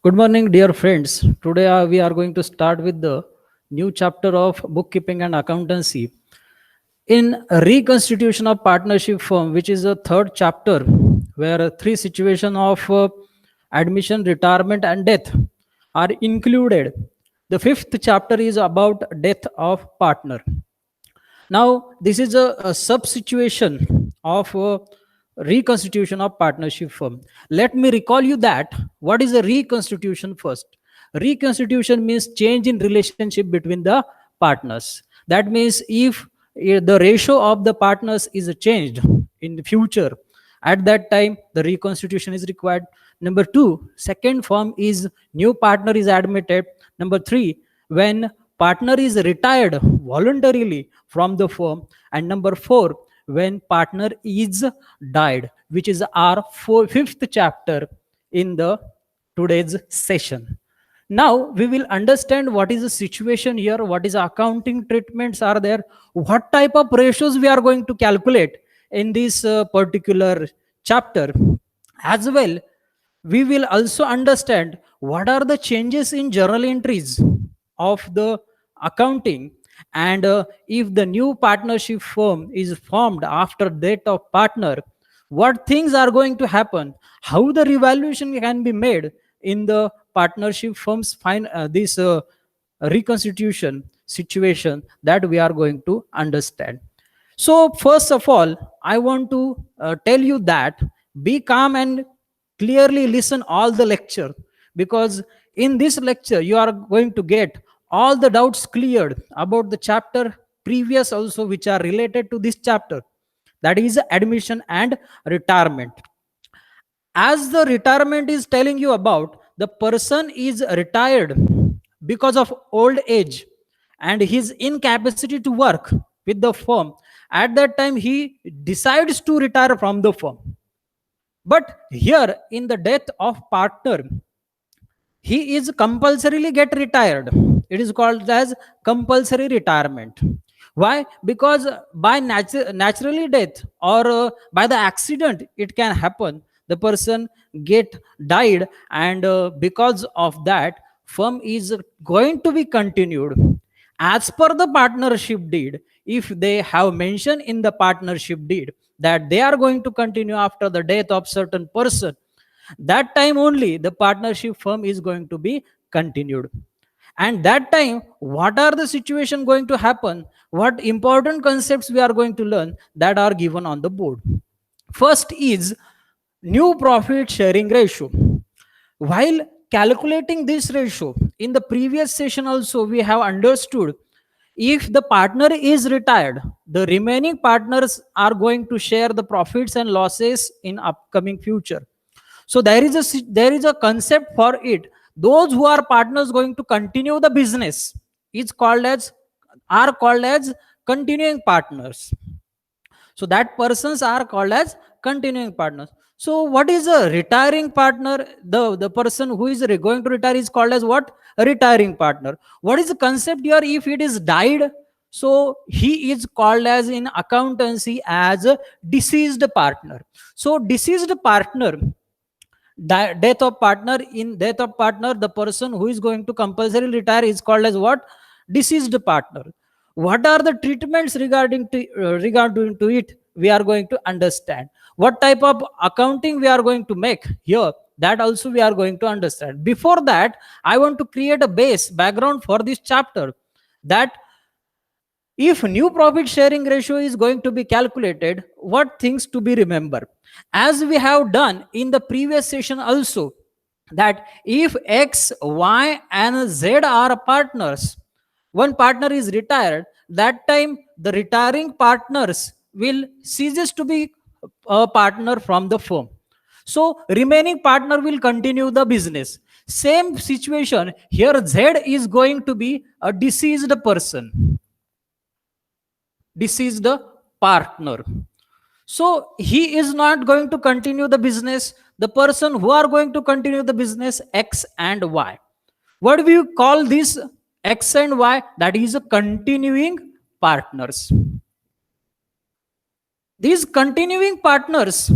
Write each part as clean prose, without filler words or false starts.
Good morning, dear friends. Today we are going to start with the new chapter of bookkeeping and accountancy. In reconstitution of partnership firm, which is the third chapter, where three situations of admission, retirement, and death are included. The fifth chapter is about death of partner. Now, this is a sub situation of reconstitution of partnership firm. Let me recall you that what is a reconstitution first. Reconstitution means change in relationship between the partners. That means if the ratio of the partners is changed in the future, at that time the reconstitution is required. Number two, second form is new partner is admitted. Number three, when partner is retired voluntarily from the firm. And number four, when partner is died, which is our fifth chapter in the today's session. Now we will understand what is the situation here, what is accounting treatments are there, what type of ratios we are going to calculate in this particular chapter. As well, we will also understand what are the changes in journal entries of the accounting, and if the new partnership firm is formed after death of partner, what things are going to happen, how the revaluation can be made in the partnership firms this reconstitution situation, that we are going to understand. So first of all, I want to tell you that be calm and clearly listen all the lecture, because in this lecture you are going to get all the doubts cleared about the chapter previous also, which are related to this chapter, that is admission and retirement. As the retirement is telling you about, the person is retired because of old age and his incapacity to work with the firm. At that time he decides to retire from the firm. But here in the death of partner, he is compulsorily get retired. It is called as compulsory retirement. Why? Because by naturally death, or by the accident it can happen, the person get died, and because of that firm is going to be continued as per the partnership deed. If they have mentioned in the partnership deed that they are going to continue after the death of certain person, that time only the partnership firm is going to be continued. And that time what are the situation going to happen, what important concepts we are going to learn, that are given on the board. First is new profit sharing ratio. While calculating this ratio in the previous session also, we have understood if the partner is retired, the remaining partners are going to share the profits and losses in upcoming future. So there is a concept for it. Those who are partners going to continue the business is called as are called as continuing partners. So that persons are called as continuing partners. So what is a retiring partner? The person who is going to retire is called as what? A retiring partner. What is the concept here? If it is died, so he is called as in accountancy as a deceased partner. So deceased partner, death of partner, in death of partner the person who is going to compulsory retire is called as what? Deceased partner. What are the treatments regarding to it, we are going to understand. What type of accounting we are going to make here, that also we are going to understand. Before that, I want to create a base background for this chapter, that if new profit sharing ratio is going to be calculated, what things to be remembered? As we have done in the previous session also, that if X, Y, and Z are partners, one partner is retired, that time the retiring partners will ceases to be a partner from the firm. So remaining partner will continue the business. Same situation here, Z is going to be a deceased person, deceased partner. So he is not going to continue the business. The person who are going to continue the business, X and Y. What do you call this X and Y? That is a continuing partners. These continuing partners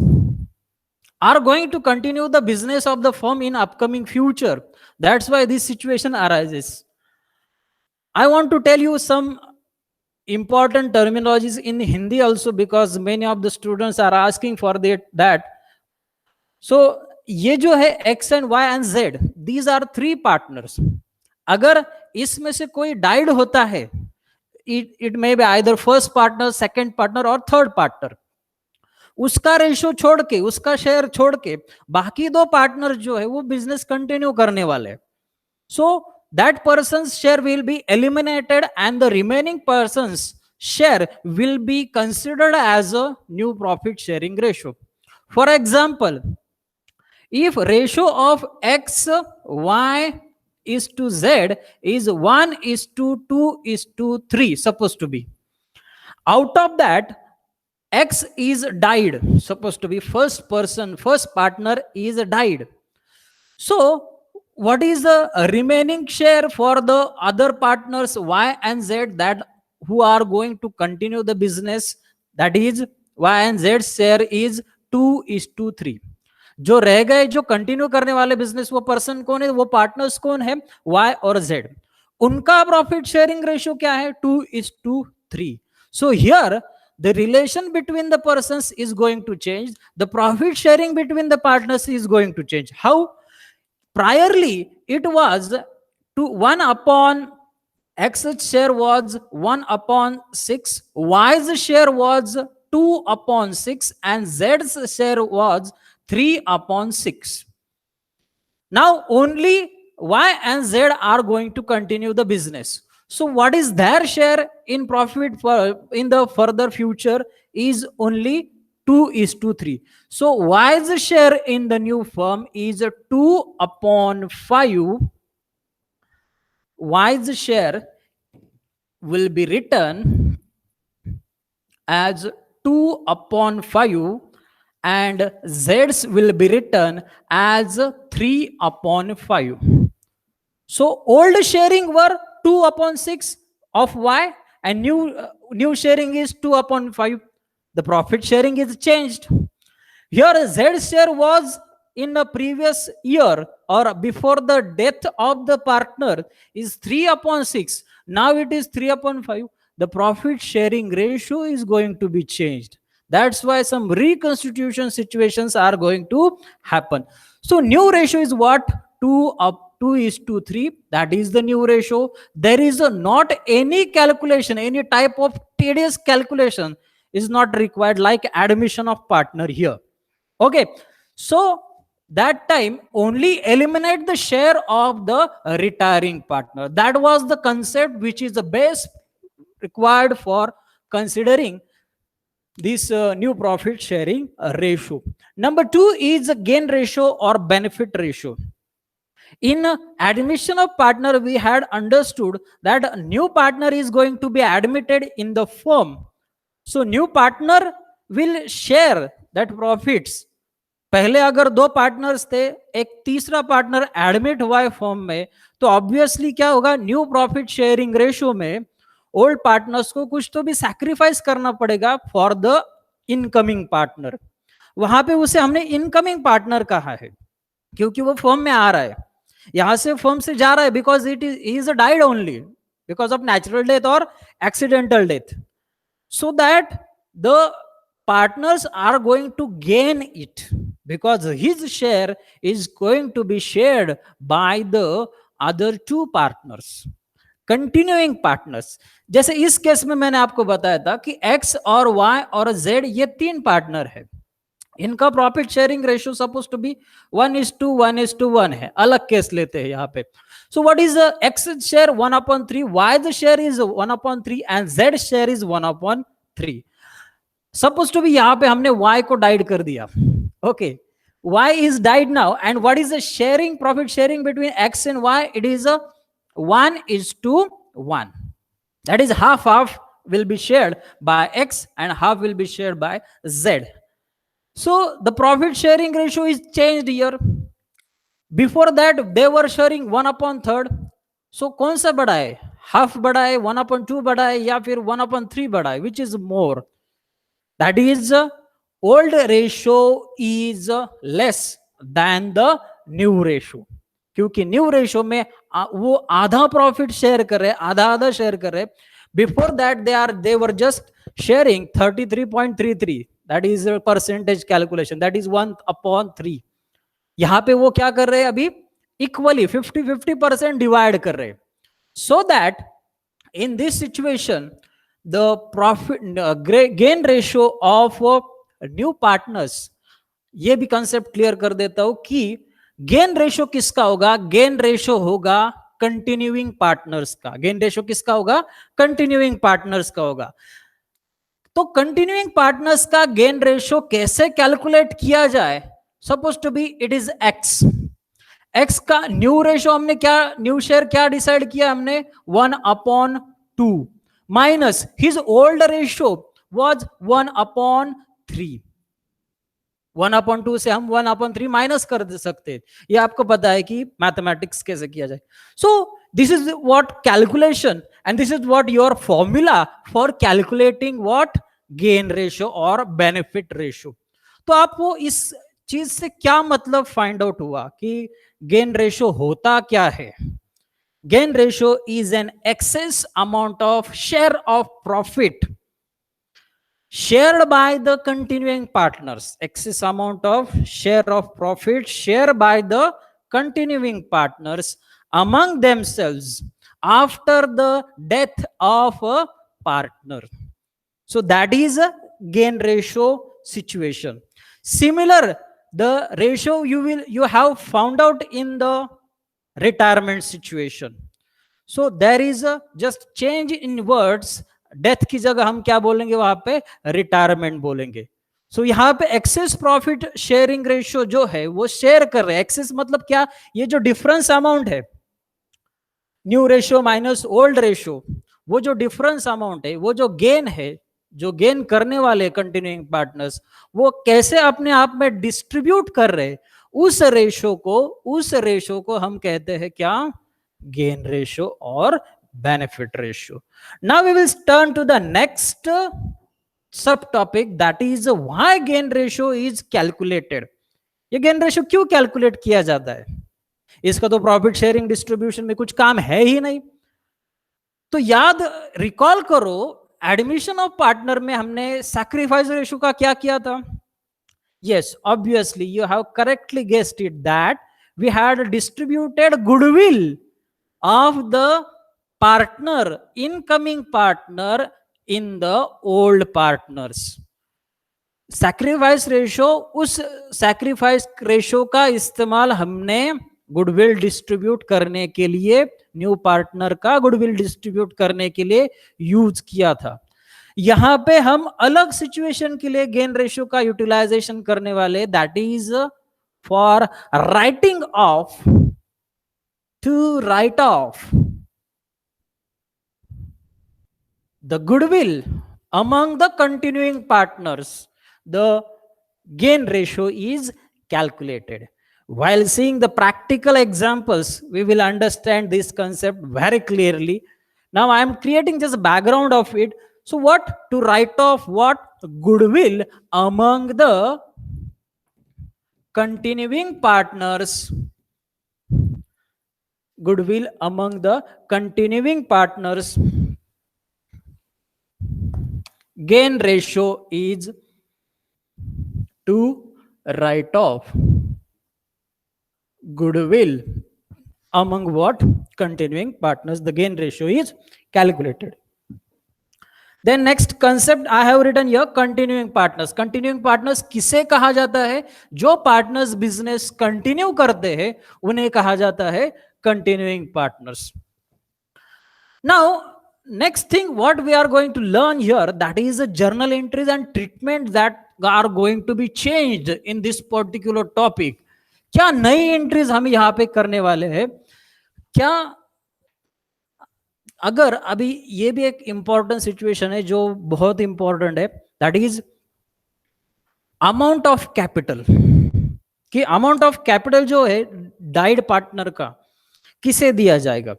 are going to continue the business of the firm in upcoming future. That's why this situation arises. I want to tell you some important terminologies in Hindi also, because many of the students are asking for that. So ये जो है X and Y and Z, these are three partners. अगर इसमें से कोई died होता है, it may be either first partner, second partner और third partner, उसका रेशो छोड़ के, उसका शेयर छोड़ के बाकी दो पार्टनर जो है वो बिजनेस कंटिन्यू करने वाले. So that person's share will be eliminated and the remaining person's share will be considered as a new profit sharing ratio. For example, if ratio of X, Y is to Z is 1 is to 2 is to 3 supposed to be. Out of that, X is died, supposed to be first partner is died. So what is the remaining share for the other partners Y and Z that who are going to continue the business? That is Y and Z share is 2 is to 3. जो रह गए, जो continue करने वाले business, वो person कौन है, वो पार्टनर्स कौन है, Y और Z. उनका प्रॉफिट शेयरिंग रेशियो क्या है, 2 is to 3. So here the relation between the persons is going to change, the profit sharing between the partners is going to change. How? Priorly it was to 1 upon X's share was 1 upon 6, Y's share was 2 upon 6 and Z's share was 3 upon 6. Now only Y and Z are going to continue the business. So what is their share in profit in the further future is only 2 is to 3. So Y's share in the new firm is 2 upon 5. Y's share will be written as 2 upon 5 and Z's will be written as 3 upon 5. So old sharing were 2 upon 6 of Y and new sharing is 2 upon 5. The profit sharing is changed. Here Z share was in the previous year or before the death of the partner is 3 upon 6. Now it is 3 upon 5. The profit sharing ratio is going to be changed. That's why some reconstitution situations are going to happen. So new ratio is what? 2 is to 3. That is the new ratio. There is not any calculation, any type of tedious calculation is not required like admission of partner here. Okay, so that time only eliminate the share of the retiring partner. That was the concept which is the base required for considering this new profit sharing ratio. Number 2 is a gain ratio or benefit ratio. In admission of partner, we had understood that a new partner is going to be admitted in the firm. So new partner will share that profits. पहले अगर दो partners थे, एक तीसरा partner admit हुआ है firm में, तो ऑब्वियसली क्या होगा, न्यू प्रॉफिट शेयरिंग रेशियो में ओल्ड पार्टनर्स को कुछ तो भी सैक्रिफाइस करना पड़ेगा फॉर द इनकमिंग पार्टनर. वहां पे उसे हमने इनकमिंग पार्टनर कहा है क्योंकि वो फर्म में आ रहा है, यहां से फर्म से जा रहा है, because it is died only because of natural death और accidental death. So that the partners are going to gain it because his share is going to be shared by the other two partners, continuing partners. जैसे इस case में मैंने आपको बताया था कि X और Y और Z ये तीन पार्टनर है, इनका profit sharing ratio suppose to be 1:1:1 है. अलग केस लेते हैं यहाँ पे. So what is the X share 1/3, Y share is 1/3 and Z share is 1/3. Suppose to be यहाँ पे हमने Y को डाइड कर दिया. Okay, Y is died now and what is the sharing, profit sharing between X and Y? It is a 1:1. That is half will be shared by X and half will be shared by Z. So the profit sharing ratio is changed here. Before that they were sharing 1/3. So कौन सा बड़ा है, half बड़ा है, 1/2 बड़ा है या फिर 1/3 बड़ा है, which is more? That is old ratio is less than the new ratio, क्योंकि न्यू रेशो में वो आधा प्रॉफिट शेयर कर रहे, आधा आधा शेयर कर रहे. Before that they were just sharing 33.33, that is percentage calculation, that is 1/3. यहां पे वो क्या कर रहे हैं अभी, इक्वली 50-50% डिवाइड कर रहे. So that in this situation the profit gain ratio of new partners, ये भी कंसेप्ट क्लियर कर देता हूं कि गेन रेशो किसका होगा, गेन रेशो होगा कंटिन्यूइंग पार्टनर्स का. गेन रेशो किसका होगा, कंटिन्यूइंग पार्टनर्स का होगा. तो कंटिन्यूइंग पार्टनर्स का गेन रेशो कैसे कैलकुलेट किया जाए, suppose to be it is X. X का न्यू रेशो हमने क्या, न्यू शेयर क्या डिसाइड किया हमने, 1/2 minus his old ratio was 1/3. 1/2 से हम 1/3 माइनस कर दे सकते हैं. ये आपको पता है कि मैथमेटिक्स कैसे किया जाए. So this is what calculation and this is what your formula for calculating what, gain ratio और बेनिफिट रेशो. तो आपको इस चीज से क्या मतलब फाइंड आउट हुआ कि गेन रेशो होता क्या है. Gain ratio is an excess amount of share of profit shared by the continuing partners, excess amount of share of profit shared by the continuing partners among themselves after the death of a partner. So that is a gain ratio situation. Similar, the ratio you have found out in the retirement situation. So there is a just change in words. Death की जगह हम क्या बोलेंगे, वहां पे retirement बोलेंगे. सो यहां पे एक्सेस प्रॉफिट शेयरिंग रेशियो जो है वो शेयर कर रहे हैं. एक्सेस मतलब क्या, ये जो डिफरेंस अमाउंट है, new ratio minus old ratio, वो जो डिफरेंस अमाउंट है, वो जो गेन है, जो गेन करने वाले कंटिन्यूइंग पार्टनर्स, वो कैसे अपने आप में डिस्ट्रीब्यूट कर रहे, उस रेशो को हम कहते हैं क्या, गेन रेशो और benefit ratio. Now we will turn to the next subtopic, that is why gain ratio is calculated. ये गेन रेशियो क्यों कैलकुलेट किया जाता है, इसका तो प्रॉफिट शेयरिंग डिस्ट्रीब्यूशन में कुछ काम है ही नहीं. तो याद रिकॉल करो, एडमिशन ऑफ पार्टनर में हमने सैक्रिफाइस रेशियो का क्या किया था. yes, obviously you have correctly guessed it that we had distributed goodwill of the partner, incoming partner in the old partners. Sacrifice ratio, उस सैक्रिफाइस रेशो का इस्तेमाल हमने गुडविल डिस्ट्रीब्यूट करने के लिए, न्यू पार्टनर का गुडविल डिस्ट्रीब्यूट करने के लिए यूज किया था. यहां पे हम अलग सिचुएशन के लिए गेन रेशियो का यूटिलाइजेशन करने वाले, that is for writing off, to write off the goodwill among the continuing partners, the gain ratio is calculated. While seeing the practical examples, we will understand this concept very clearly. Now I am creating just a background of it. So what, to write off what, goodwill among the continuing partners, goodwill among the continuing partners, gain ratio is to write off goodwill among what, continuing partners, the gain ratio is calculated. Then next concept I have written here, continuing partners. Continuing partners किसे कहा जाता है, जो partners business continue करते हैं उन्हें कहा जाता है continuing partners. Now next thing what we are going to learn here, that is the journal entries and treatment that are going to be changed in this particular topic. क्या नई entries हम यहां पे करने वाले हैं क्या. अगर अभी ये भी एक इंपॉर्टेंट सिचुएशन है जो बहुत इंपॉर्टेंट है, that is amount of capital. कि अमाउंट ऑफ कैपिटल जो है डाइड पार्टनर का किसे दिया जाएगा.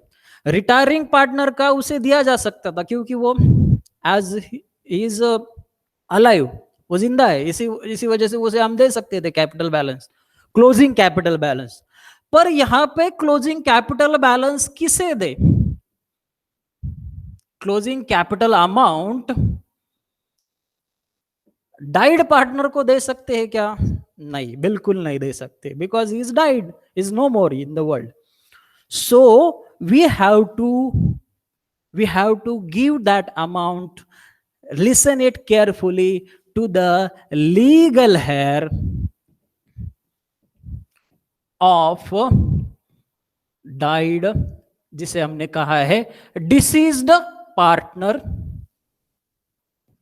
रिटायरिंग पार्टनर का उसे दिया जा सकता था क्योंकि वो एज इज अलाइव, वो जिंदा है, इसी इसी वजह से उसे हम दे सकते थे capital balance, closing capital balance. पर यहां पे क्लोजिंग कैपिटल बैलेंस किसे दे? Closing capital amount died partner को दे सकते हैं क्या? नहीं, बिल्कुल नहीं दे सकते, because he is died, is no more in the world. So we have to give that amount, listen it carefully, to the legal heir of died, जिसे हमने कहा है डिसीज्ड पार्टनर.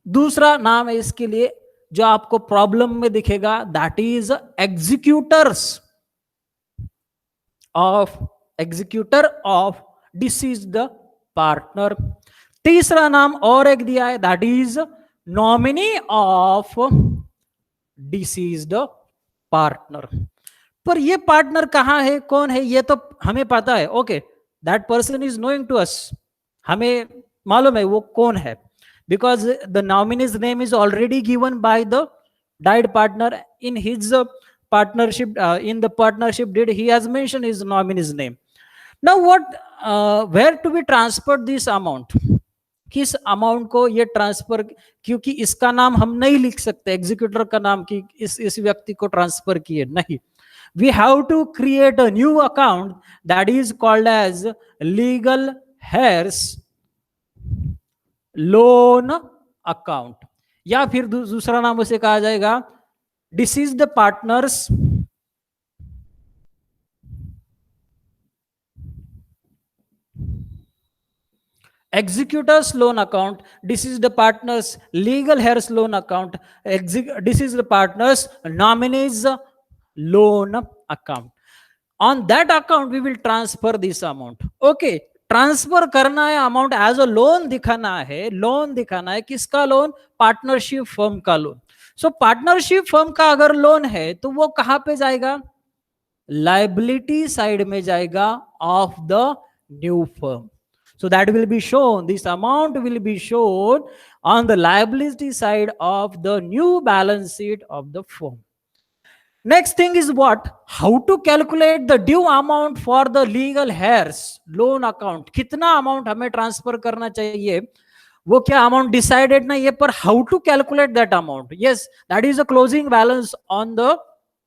दूसरा नाम है इसके लिए जो आपको प्रॉब्लम में दिखेगा, that is executor of deceased partner. तीसरा नाम और एक दिया है, that is nominee of deceased partner. पर ये पार्टनर कहां है, कौन है, ये तो हमें पता है. Okay, that person is knowing to us, हमें मालूम है वो कौन है, because the nominee's name is already given by the died partner in his partnership, in the partnership deed he has mentioned his nominee's name. Now what, where to be transferred this amount? किस amount को ये transfer, क्योंकि इसका नाम हम नहीं लिख सकते, एग्जीक्यूटर का नाम कि इस व्यक्ति को ट्रांसफर किए, नहीं. We have to create a new account that is called as legal heirs loan account, या फिर दूसरा नाम उसे कहा जाएगा deceased partners executors loan account, deceased partners legal heirs loan account, deceased partners nominees loan account. On that account we will transfer this amount. Okay, transfer करना है amount, as a loan दिखाना है. लोन दिखाना है किसका loan? Partnership firm का loan. सो partnership firm का अगर लोन है तो वो कहां पे जाएगा? लायबिलिटी साइड में जाएगा of the new firm. So that will be shown, this amount will be shown on the liability side of the new balance sheet of the firm. Next thing is what? How to calculate the due amount for the legal heirs loan account. कितना amount हमें transfer करना चाहिए, वो क्या amount decided नहीं है, पर how to calculate that amount? Yes, that is a closing balance on the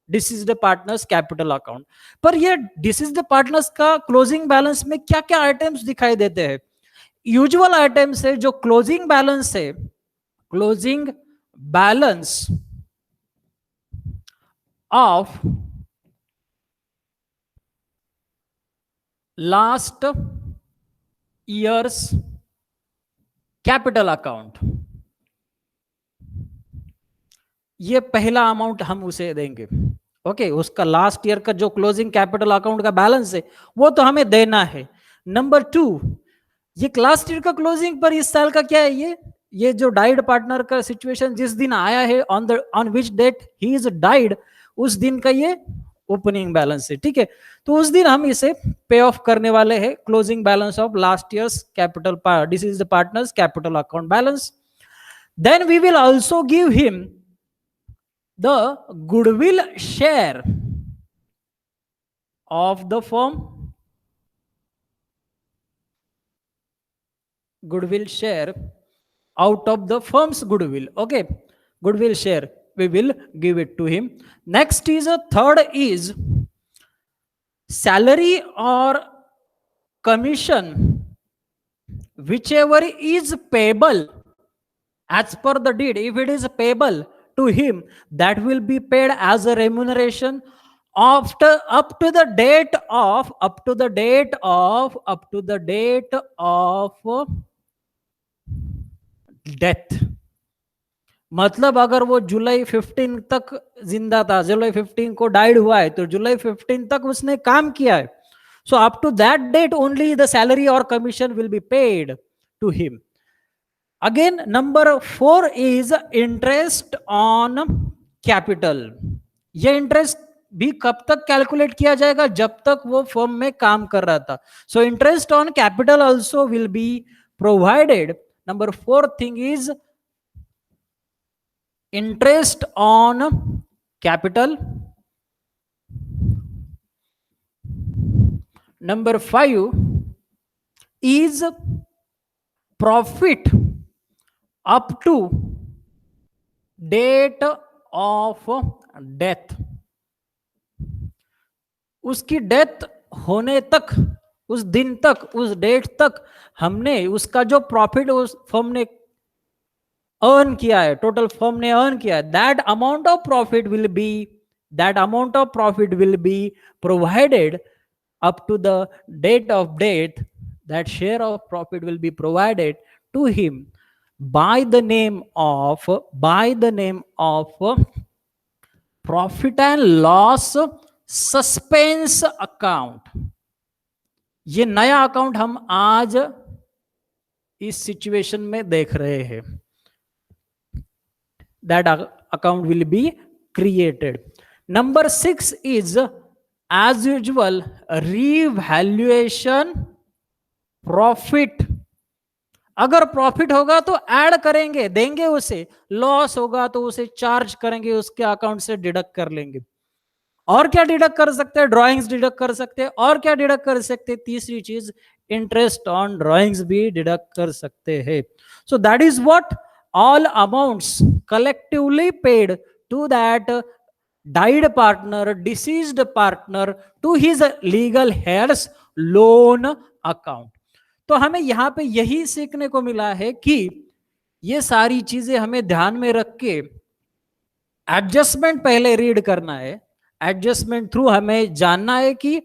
deceased partners capital account. पर ये डिसीज्ड पार्टनर्स का क्लोजिंग बैलेंस में क्या क्या आइटम्स दिखाई देते हैं? यूजुअल आइटम्स है जो क्लोजिंग बैलेंस है, closing balance of last years capital account. ये पहला अमाउंट हम उसे देंगे. ओके, उसका लास्ट ईयर का जो क्लोजिंग कैपिटल अकाउंट का बैलेंस है वो तो हमें देना है. नंबर 2, ये लास्ट ईयर का क्लोजिंग पर इस साल का क्या है, ये जो डाइड पार्टनर का सिचुएशन जिस दिन आया है, on which date he is died, उस दिन का ये ओपनिंग बैलेंस है. ठीक है, तो उस दिन हम इसे पे ऑफ करने वाले हैं, closing balance of last years capital deceased partners capital account balance. Then we will also give him the goodwill share of the firm, goodwill share out of the firm's goodwill. Okay, goodwill share we will give it to him. Next is a third is salary or commission whichever is payable as per the deed. If it is payable to him, that will be paid as a remuneration after up to the date of death. मतलब अगर वो जुलाई 15 तक जिंदा था, जुलाई 15 को died हुआ है, तो जुलाई 15 तक उसने काम किया है, so up to that date only the salary or commission will be paid to him. Again, number 4 is interest on capital. ये इंटरेस्ट भी कब तक कैलकुलेट किया जाएगा? जब तक वो फर्म में काम कर रहा था. So interest on capital also will be provided. Number 4 thing is interest on capital. Number 5 is profit up to date of death. उसकी डेथ होने तक, उस दिन तक, उस डेट तक हमने उसका जो प्रॉफिट उस फर्म ने अर्न किया है, टोटल फर्म ने अर्न किया है, that amount of profit will be provided up to the date of death. That share of profit will be provided to him by the name of profit and loss suspense account. ये नया account हम आज इस situation में देख रहे हैं. That account will be created. Number 6 is as usual revaluation profit. अगर प्रॉफिट होगा तो ऐड करेंगे, देंगे उसे, लॉस होगा तो उसे चार्ज करेंगे, उसके अकाउंट से डिडक्ट कर लेंगे. और क्या डिडक्ट कर सकते हैं? ड्राइंग्स डिडक्ट कर सकते हैं. और क्या डिडक्ट कर सकते हैं? तीसरी चीज, इंटरेस्ट ऑन ड्राइंग्स भी डिडक्ट कर सकते हैं. So that is what all amounts collectively paid to that died partner, deceased partner, to his legal heirs loan account. तो हमें यहां पे यही सीखने को मिला है कि ये सारी चीजें हमें ध्यान में रख के एडजस्टमेंट पहले रीड करना है. एडजस्टमेंट थ्रू हमें जानना है कि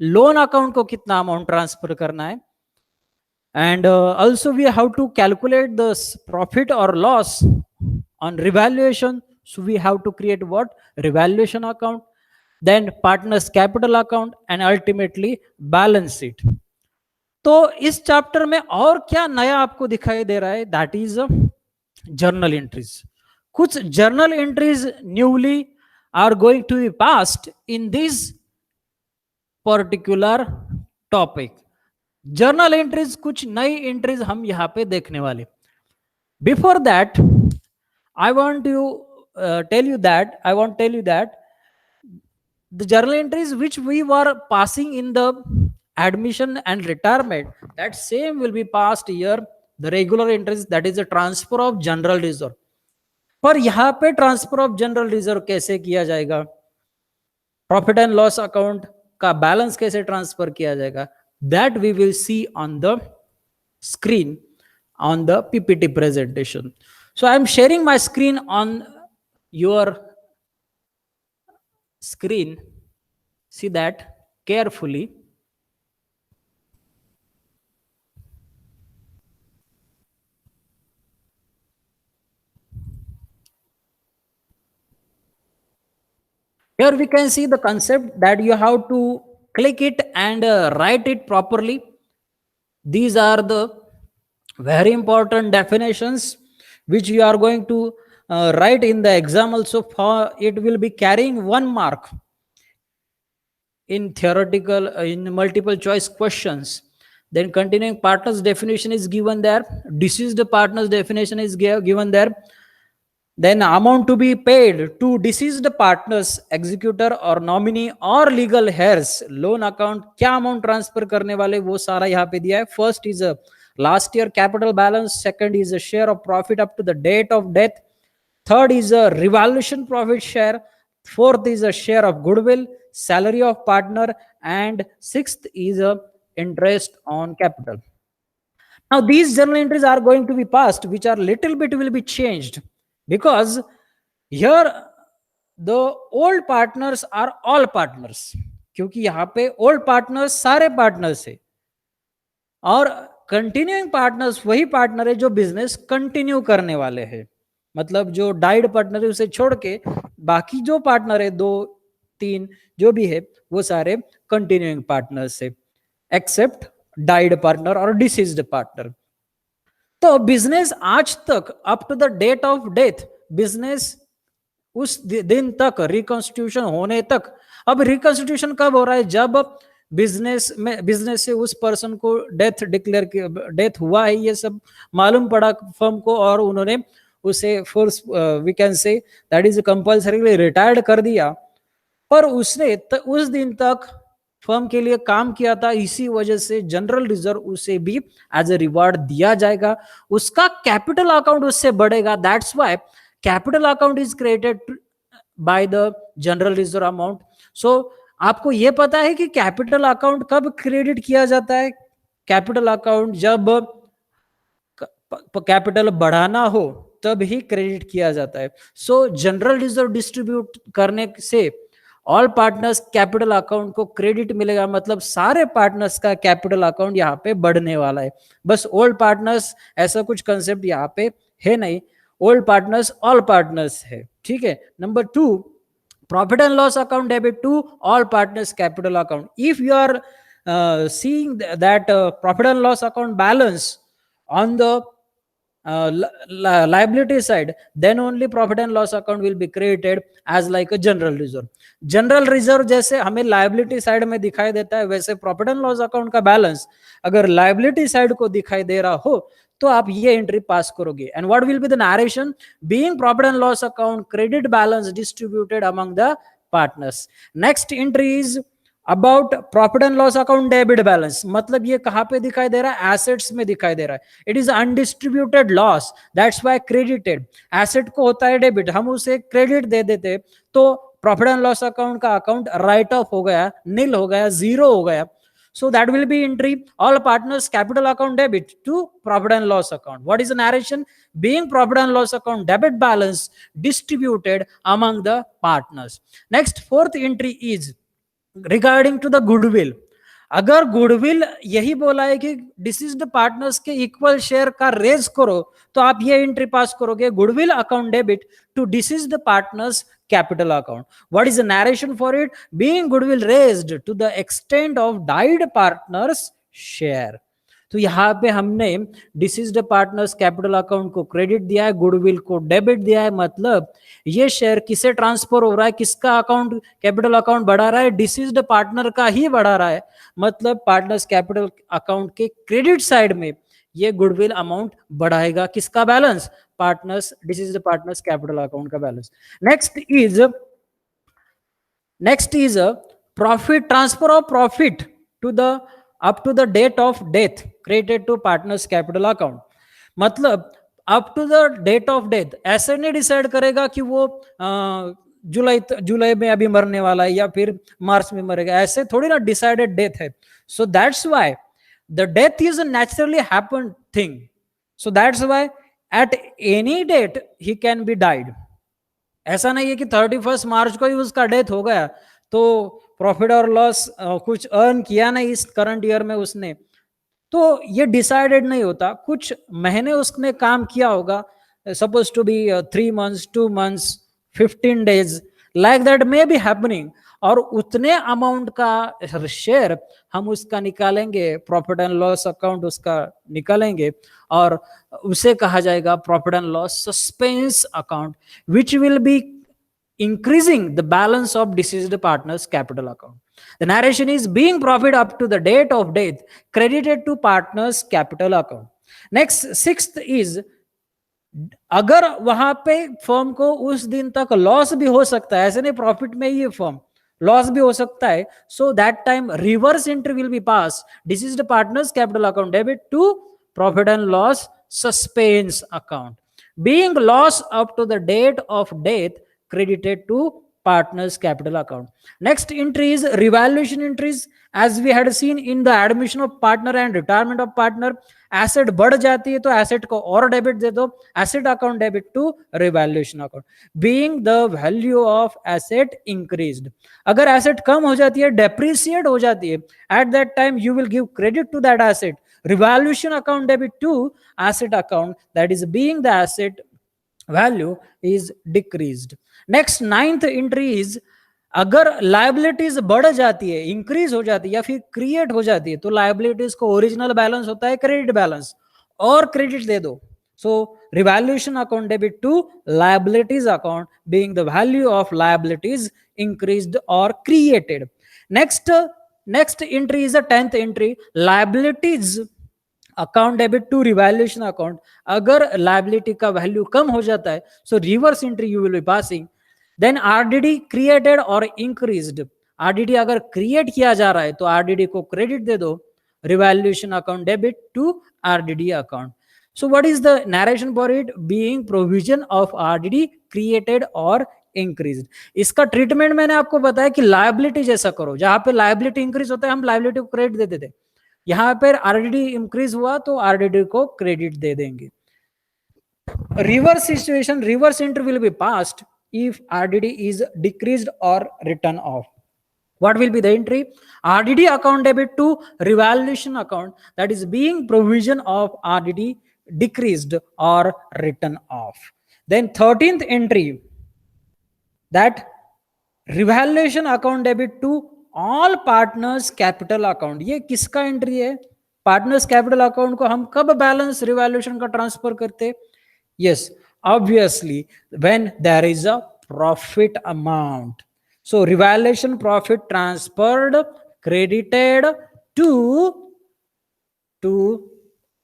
लोन अकाउंट को कितना अमाउंट ट्रांसफर करना है. And also we have to calculate the profit or loss on revaluation. So we have to create what? Revaluation account, then partners capital account, and ultimately balance sheet. तो इस chapter में और क्या नया आपको दिखाई दे रहा है? That is journal entries. कुछ journal entries newly are going to be passed in this particular topic. Journal entries, कुछ नई एंट्रीज हम यहां पे देखने वाले. Before that I want to tell you that the journal entries which we were passing in the admission and retirement, that same will be passed here, the regular entries, that is the transfer of general reserve. पर यहां पे transfer of general reserve कैसे किया जाएगा, profit and loss account का balance कैसे transfer किया जाएगा, that we will see on the screen on the PPT presentation. So I am sharing my screen on your screen. See that carefully. Here we can see the concept that you have to click it and write it properly. These are the very important definitions which you are going to write in the exam also. For it will be carrying 1 mark in theoretical, in multiple choice questions. Then continuing partners definition is given there, deceased partners definition is given there. Then amount to be paid to deceased partners, executor or nominee or legal heirs, loan account क्या amount transfer करने वाले वो सारा यहाँ पे दिया है. First is a last year capital balance, second is a share of profit up to the date of death, third is a revaluation profit share, fourth is a share of goodwill, salary of partner, and sixth is a interest on capital. Now these journal entries are going to be passed, which are little bit will be changed, because here the old partners are all partners, क्योंकि यहाँ पे old partners सारे partners है, और continuing partners वही partner है जो business continue करने वाले हैं. मतलब जो डाइड पार्टनर है उसे छोड़ के बाकी जो पार्टनर है 2-3 जो भी है वो सारे कंटिन्यूइंग पार्टनर्स है, एक्सेप्ट डाइड पार्टनर और डिसीज्ड पार्टनर. तो बिजनेस आज तक up to the date of death, business उस दिन तक रिकॉन्स्टिट्यूशन होने तक. अब रिकॉन्स्टिट्यूशन कब हो रहा है? जब बिजनेस से उस पर्सन को डेथ हुआ है, ये सब मालूम पड़ा फर्म को, और उन्होंने उसे force we can say that is compulsorily retired कर दिया, पर उसने उस दिन तक फर्म के लिए काम किया था, इसी वजह से जनरल रिजर्व उसे भी एज ए रिवार्ड दिया जाएगा, उसका कैपिटल अकाउंट उससे बढ़ेगा। That's why capital account is created by the general reserve amount. So आपको यह पता है कि कैपिटल अकाउंट कब क्रेडिट किया जाता है? कैपिटल अकाउंट जब कैपिटल बढ़ाना हो तब ही क्रेडिट किया जाता है। सो जनरल रिजर्व डिस्ट्रीब्यूट करने से ऑल पार्टनर्स कैपिटल अकाउंट को क्रेडिट मिलेगा, मतलब सारे पार्टनर्स का कैपिटल अकाउंट यहाँ पे बढ़ने वाला है। बस ओल्ड पार्टनर्स ऐसा कुछ कंसेप्ट यहाँ पे है नहीं, ओल्ड पार्टनर्स ऑल पार्टनर्स है, ठीक है। Number 2, profit and loss account debit to all partners capital account. If you are seeing that profit and loss account balance on the liability side, then only profit and loss account will be created as like a general reserve. General reserve जैसे हमें liability side में दिखाई देता है, वैसे profit and loss account का balance अगर liability side को दिखाई दे रहा हो तो आप ये एंट्री पास करोगे। And what will be the narration? Being profit and loss account credit balance distributed among the partners. Next entry is about profit and loss account debit balance. मतलब ये कहां पे दिखाई दे रहा है? एसेट्स में दिखाई दे रहा है। It is undistributed loss, that's why credited. Asset को होता है डेबिट, हम उसे क्रेडिट दे देते तो प्रॉफिट एंड लॉस अकाउंट का अकाउंट राइट ऑफ हो गया, नील हो गया, जीरो हो गया। So that will be entry all partners capital account debit to profit and loss account. What is the narration? Being profit and loss account debit balance distributed among the partners. Next, fourth entry is regarding to the goodwill. अगर goodwill यही बोला है कि deceased partners के equal share का raise करो तो आप ये एंट्री पास करोगे, goodwill account debit to deceased partners capital account. What is the narration for it? Being goodwill raised to the extent of died partners share. तो यहाँ पे हमने डिसीज्ड पार्टनर्स कैपिटल अकाउंट को क्रेडिट दिया है, goodwill को debit दिया है। मतलब ये शेयर किसे ट्रांसफर हो रहा है? किसका अकाउंट कैपिटल अकाउंट बढ़ा रहा है? डिसीज्ड पार्टनर का ही बढ़ा रहा है। मतलब पार्टनर्स कैपिटल अकाउंट के क्रेडिट साइड में ये गुडविल अमाउंट बढ़ाएगा किसका balance? Partners, deceased partners capital account का balance. Next is profit, transfer of profit to the up to the date of death credited to partners capital account. मतलब up to the date of death ऐसे नहीं decide करेगा कि वो जुलाई में अभी मरने वाला है या फिर मार्च में मरेगा, ऐसे थोड़ी ना डिसाइडेड डेथ है। So that's why the death is a naturally happen thing. So that's why at any date he can be died. ऐसा नहीं है कि 31 मार्च को ही उसका डेथ हो गया तो प्रॉफिट और लॉस कुछ अर्न किया नहीं इस करंट ईयर में उसने, तो ये डिसाइडेड नहीं होता। कुछ महीने उसने काम किया होगा, suppose to be 3 months, 2 months, 15 days, like that may be happening. और उतने अमाउंट का शेयर हम उसका निकालेंगे, प्रॉफिट एंड लॉस अकाउंट उसका निकालेंगे और उसे कहा जाएगा profit and loss suspense account, which will B increasing the balance of deceased partners capital account. The narration is being profit up to the date of death credited to partners capital account. Next, sixth is अगर वहां पे firm को उस दिन तक loss भी हो सकता है, ऐसे नहीं प्रॉफिट में ही फर्म लॉस भी हो सकता है, so that time reverse entry will be pass, deceased partners capital account debit to profit and loss suspense account, being loss up to the date of death credited to partners capital account. Next entry is revaluation entries. As we had seen in the admission of partner and retirement of partner, asset बढ़ जाती है तो asset को और debit दे दो, asset account debit to revaluation account, being the value of asset increased. अगर asset कम हो जाती है, depreciate हो जाती है, at that time you will give credit to that asset, revaluation account debit to asset account, that is being the asset value is decreased. Next ninth entry is अगर liabilities बढ़ जाती है, इंक्रीज हो जाती है या फिर क्रिएट हो जाती है तो लायबिलिटीज को ओरिजिनल बैलेंस होता है क्रेडिट बैलेंस और क्रेडिट दे दो। So revaluation account debit to liabilities account, being the value of liabilities increased और created. Next entry is the 10th entry, liabilities account debit to revaluation account, अगर liability का value कम हो जाता है, so reverse entry you will be passing. Then RDD created और increased, RDD अगर create किया जा रहा है तो आरडीडी को क्रेडिट दे दो, revaluation account debit to RDD account. So what is the narration for it? Being provision of RDD created or increased. इसका ट्रीटमेंट मैंने आपको बताया कि लायबिलिटी जैसा करो, जहां पे लायबिलिटी इंक्रीज होता है हम लायबिलिटी को क्रेडिट दे देते, यहां पर आरडीडी इंक्रीज हुआ तो आरडीडी को क्रेडिट दे देंगे. Reverse situation, reverse entry will be passed if RDD is decreased or written off. What will be the entry? RDD account debit to revaluation account, that is being provision of RDD decreased or written off. Then 13th entry, that revaluation account debit to all partners capital account. ये किसका entry है? Partners capital account को हम कब balance revaluation का transfer करते? Yes, obviously when there is a profit amount. So revaluation profit transferred, credited to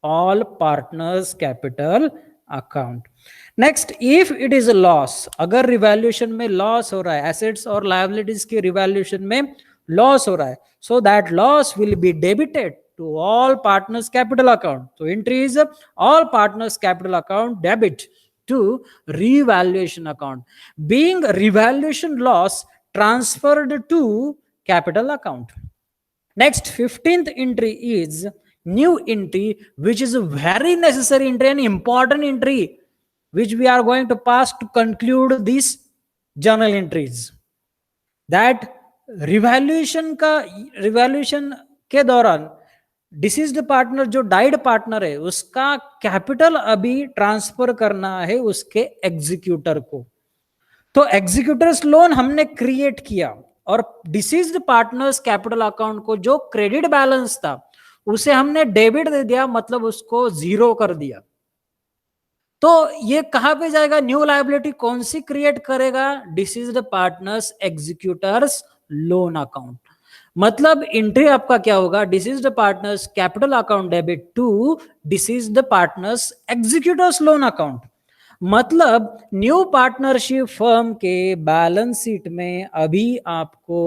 all partners capital account. Next, if it is a loss, अगर revaluation में loss हो रहा है, एसेट्स और लायबिलिटीज की revaluation में लॉस हो रहा है, so that loss will be debited to all partners capital account. So entry is all partners capital account debit to revaluation account, being revaluation loss transferred to capital account. Next, 15th entry is new entry, which is a very necessary entry and important entry, which we are going to pass to conclude these journal entries. That revaluation के दौरान deceased partner जो died partner है उसका capital अभी transfer करना है उसके executor को. तो एग्जीक्यूटर्स लोन हमने क्रिएट किया और डिसीज्ड पार्टनर्स कैपिटल अकाउंट को जो क्रेडिट बैलेंस था उसे हमने डेबिट दे दिया, मतलब उसको जीरो कर दिया. तो ये कहां पे जाएगा? न्यू लायबिलिटी कौन सी क्रिएट करेगा? Deceased partners executors loan account. मतलब एंट्री आपका क्या होगा? Deceased partners capital account debit to deceased partners executors loan account. मतलब न्यू पार्टनरशिप फर्म के बैलेंस शीट में अभी आपको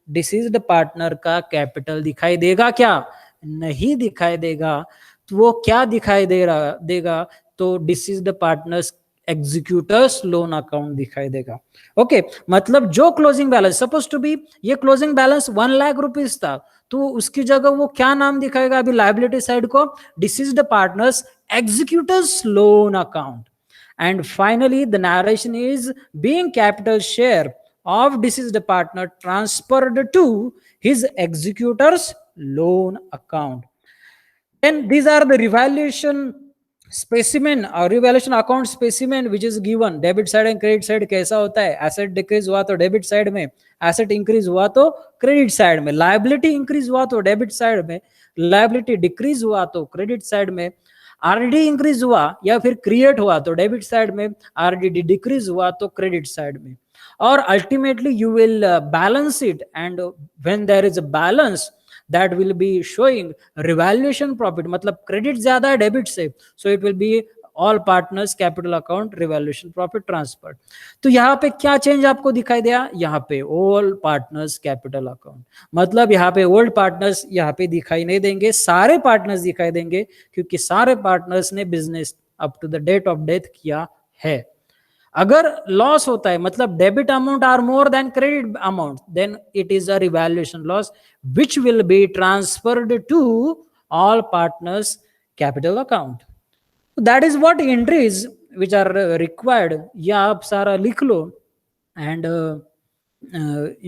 डिसीज्ड पार्टनर का कैपिटल दिखाई देगा क्या? नहीं दिखाई देगा. तो वो क्या दिखाई देगा? तो deceased partners executors loan account दिखाई देगा. ओके, मतलब जो closing balance suppose to be, ये क्लोजिंग बैलेंस 1 लाख रुपीज था, तो उसकी जगह वो क्या नाम दिखाएगा अभी लायबिलिटी साइड को? Deceased partners executors loan account. And finally, the narration is being capital share of deceased partner transferred to his executor's loan account. Then these are the revaluation specimen or revaluation account specimen which is given. Debit side and credit side कैसा होता है? Asset decrease हुआ तो debit side में, asset increase हुआ तो credit side में, liability increase हुआ तो debit side में, liability decrease हुआ तो credit side में, आरडीडी इंक्रीज हुआ या फिर क्रिएट हुआ तो डेबिट साइड में, आरडीडी डिक्रीज हुआ तो क्रेडिट साइड में. और ultimately you will balance it, and when there is a balance that will be showing revaluation profit, मतलब क्रेडिट ज्यादा है डेबिट से, so it will be all partners capital account revaluation profit transfer. तो यहाँ पे क्या चेंज आपको दिखाई दिया? यहाँ पे ऑल पार्टनर्स कैपिटल अकाउंट, मतलब यहाँ पे ओल्ड पार्टनर्स यहाँ पे दिखाई नहीं देंगे, सारे पार्टनर्स दिखाई देंगे, क्योंकि सारे पार्टनर्स ने business up to the date of death किया है. अगर लॉस होता है, मतलब debit amount are more than credit amount, then it is a revaluation loss which will be transferred to all partners capital account. That is what entries which are required. या आप सारा लिख लो and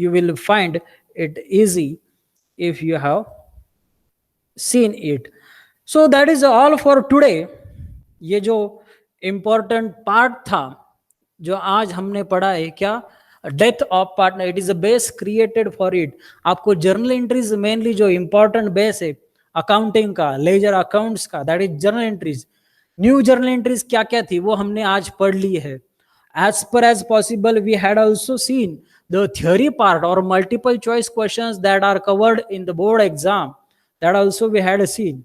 you will find it easy if you have seen it. So that is all for today. ये जो important part था जो आज हमने पढ़ा है, क्या? Death of partner, it is a base created for it. आपको जर्नल एंट्रीज मेनली जो इंपॉर्टेंट बेस है अकाउंटिंग का, लेजर अकाउंट्स का, that is journal entries. New journal entries क्या क्या थी वो हमने आज पढ़ ली है. As per as possible we had also seen the theory part और multiple choice questions that are covered in the board exam, that also we had seen.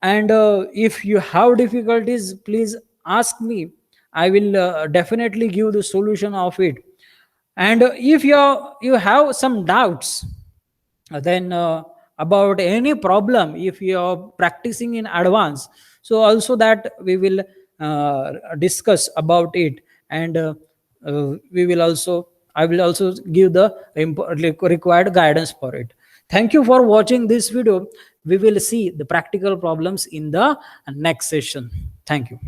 And if you have difficulties, please ask me. I will definitely give the solution of it. And if you have some doubts, then about any problem, if you are practicing in advance, so also that we will discuss about it. And we will also, I will also give the required guidance for it. Thank you for watching this video. We will see the practical problems in the next session. Thank you.